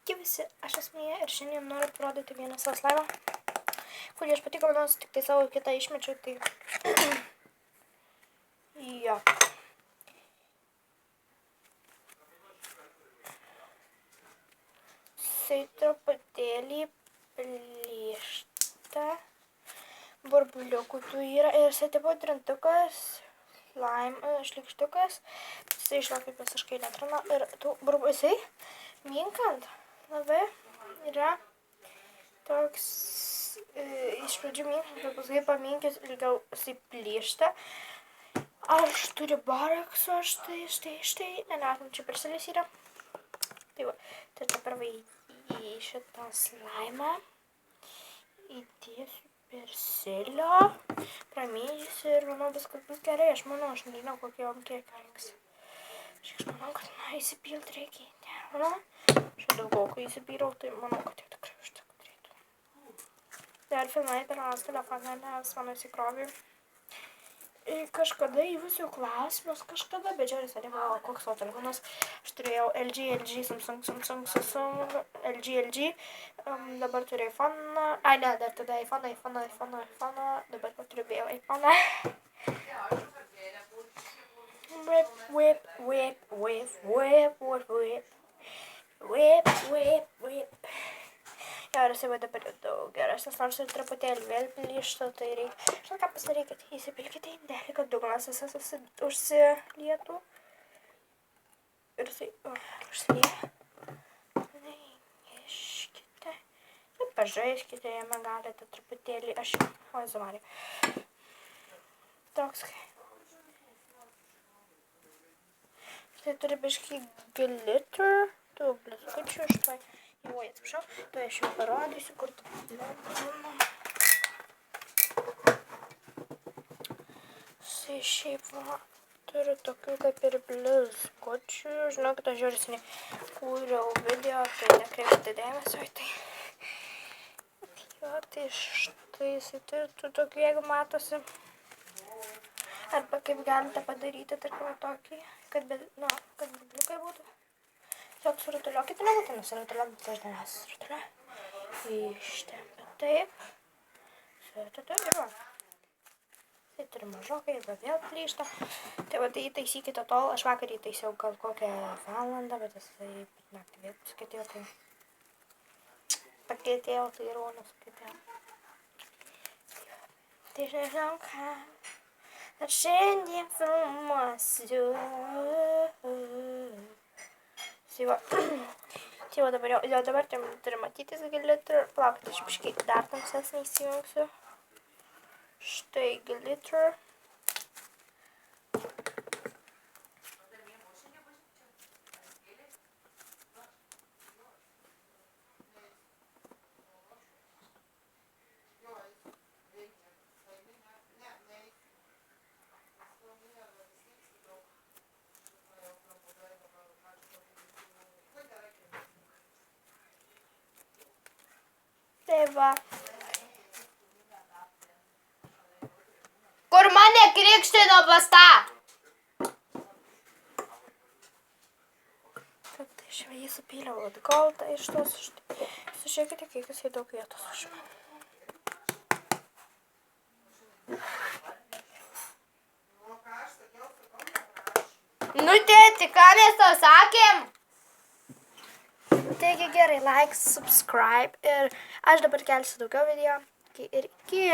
Sveiki visi, aš Esmėja ir šiandien noriu parodyti vieną savo slaimą, kurį aš pati gaminausi, tik tai savo kitą išmečiau, tai jo. Jisai truputėlį plyšta, burbuliukų tų yra ir jisai tipo trintukas, šlikštukas, jisai žinokit visiškai netrina ir tų burbuliai minkant labai yra toks iš pradžių minkant, bet paskui paminkęs ilgiau jisai plyšta. Aš turiu borakso, štai, nenatom čia perselis yra. Tai va, tai dabar va į šitą slaimą įdėsiu persilio, pramysiu ir manau viskas bus gerai. Aš nežinau kokiom kiek reiks. Aš manau, kad įsipilti reikia. Aš daugokai įsipyliau, tai manau, kad jau tikrai užteko turėtų. Dar filmai per mano telefoną, nes mano įsikrovė. Kažkada įvusiu klausimus, bet žiūrės, ar nebuvo koks savo telefonas. Aš turėjau LG, Samsung, LG. Dabar turiu iPhone. Ai, ne, dar tada iPhone. Dabar turiu vėl iPhone. Whip. Ir jisai va dabar daug geresnis, nors ir truputėlį vėl plyšta, tai reikia. Žinau, ką pasidarykit, įsipilkite indelį, kad dugnas visas užsilietų. Ir jisai užsilieja. Neiškite. Ir pažaiskite, jame galite truputėlį, oi, zamarė. Toks kai. Tai turi biškį glitter, tų blizgučių štai. Oi, atsiprašau, tai aš jau parodysiu, kur tu. Jisai šiaip va, turiu tokių kaip ir blizgučių. Žinokit, aš žiūrėsinį kūriau video, tai nekreipkite dėmesio į tai. Jo, tai štai jisai turi tokių, jeigu matosi. Arba kaip galite padaryti, tarkim, tokį, kad burbuliukai būtų. Tiesiog surutuliokite, nebūtų nusirutuliokite, aš nesurutuliuoju. Ištempiu taip. Surutuliu ir va. Tai turi mažokai ir vėl plyšta. Tai va, tai įtaisykite tol. Aš vakar įtaisiau gal kokią valandą, bet jisai naktį vėl pasikėtėjo, tai pakėtėjo, tai ir nuskėtėjo. Tai aš nežinau ką. Aš šiandien filmuosiu. Tai va dabar turi matytis glitter. Palaukite, aš biškai dar tamsesnį įsijungsiu. Štai glitter. Tai va. Kur mane krikštino pasta? Taip, tai aš jį supyliau atgal, tai iš tos, sužiūrėkite, kiek jisai daug vietos užima. Nu, tėti, ką mes tau sakėm? Taigi gerai, like, subscribe ir aš dabar kelsiu daugiau video. Ir iki.